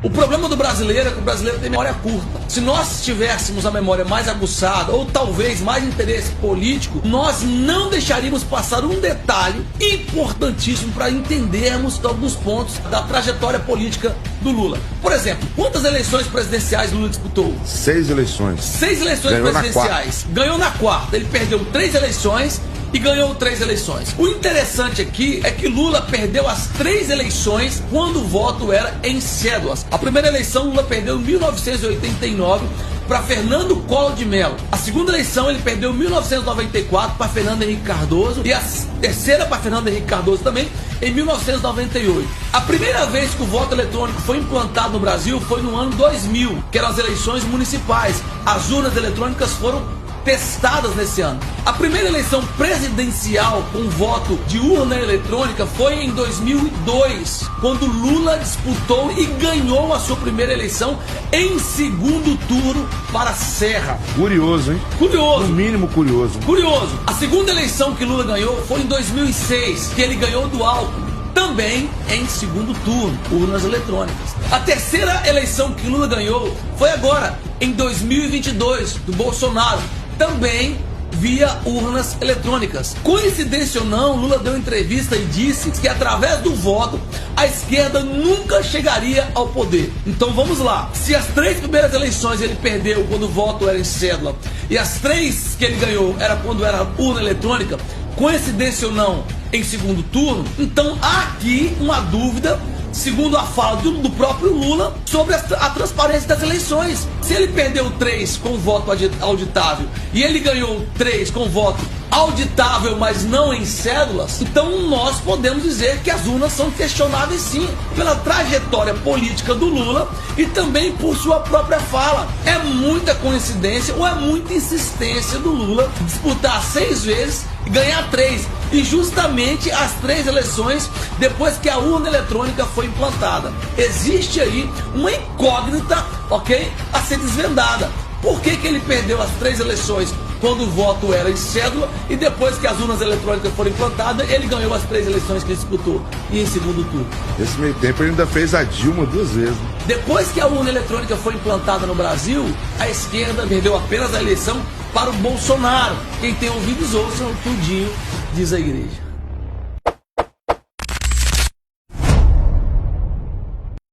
O problema do brasileiro é que o brasileiro tem memória curta. Se nós tivéssemos a memória mais aguçada, ou talvez mais interesse político, nós não deixaríamos passar um detalhe importantíssimo para entendermos alguns pontos da trajetória política do Lula. Por exemplo, quantas eleições presidenciais Lula disputou? 6 eleições. 6 eleições presidenciais. Ganhou na quarta. Ele perdeu 3 eleições e ganhou 3 eleições. O interessante aqui é que Lula perdeu as 3 eleições quando o voto era em cédulas. A primeira eleição Lula perdeu em 1989 para Fernando Collor de Mello. A segunda eleição ele perdeu em 1994 para Fernando Henrique Cardoso e a terceira para Fernando Henrique Cardoso também em 1998. A primeira vez que o voto eletrônico foi implantado no Brasil foi no ano 2000, que eram as eleições municipais. As urnas eletrônicas foram testadas nesse ano. A primeira eleição presidencial com voto de urna eletrônica foi em 2002, quando Lula disputou e ganhou a sua primeira eleição em segundo turno para Serra. Curioso, hein? Curioso. No mínimo curioso. Curioso. A segunda eleição que Lula ganhou foi em 2006, que ele ganhou do Alckmin, também em segundo turno, urnas eletrônicas. A terceira eleição que Lula ganhou foi agora, em 2022, do Bolsonaro, também via urnas eletrônicas. Coincidência ou não, Lula deu entrevista e disse que através do voto a esquerda nunca chegaria ao poder. Então vamos lá. Se as 3 primeiras eleições ele perdeu quando o voto era em cédula e as 3 que ele ganhou era quando era urna eletrônica, coincidência ou não, em segundo turno, então há aqui uma dúvida, segundo a fala do próprio Lula, sobre a transparência das eleições. Se ele perdeu 3 com voto auditável e ele ganhou 3 com voto auditável, mas não em cédulas, então nós podemos dizer que as urnas são questionáveis sim, pela trajetória política do Lula e também por sua própria fala. É muita coincidência ou é muita insistência do Lula disputar 6 vezes e ganhar 3, e justamente as 3 eleições depois que a urna eletrônica foi implantada. Existe aí uma incógnita, ok, a ser desvendada. Por que ele perdeu as 3 eleições quando o voto era em cédula e depois que as urnas eletrônicas foram implantadas, ele ganhou as 3 eleições que ele disputou e em segundo turno? Nesse meio tempo ele ainda fez a Dilma 2 vezes. Depois que a urna eletrônica foi implantada no Brasil, a esquerda perdeu apenas a eleição para o Bolsonaro. Quem tem ouvidos ouçam, tudinho diz a igreja.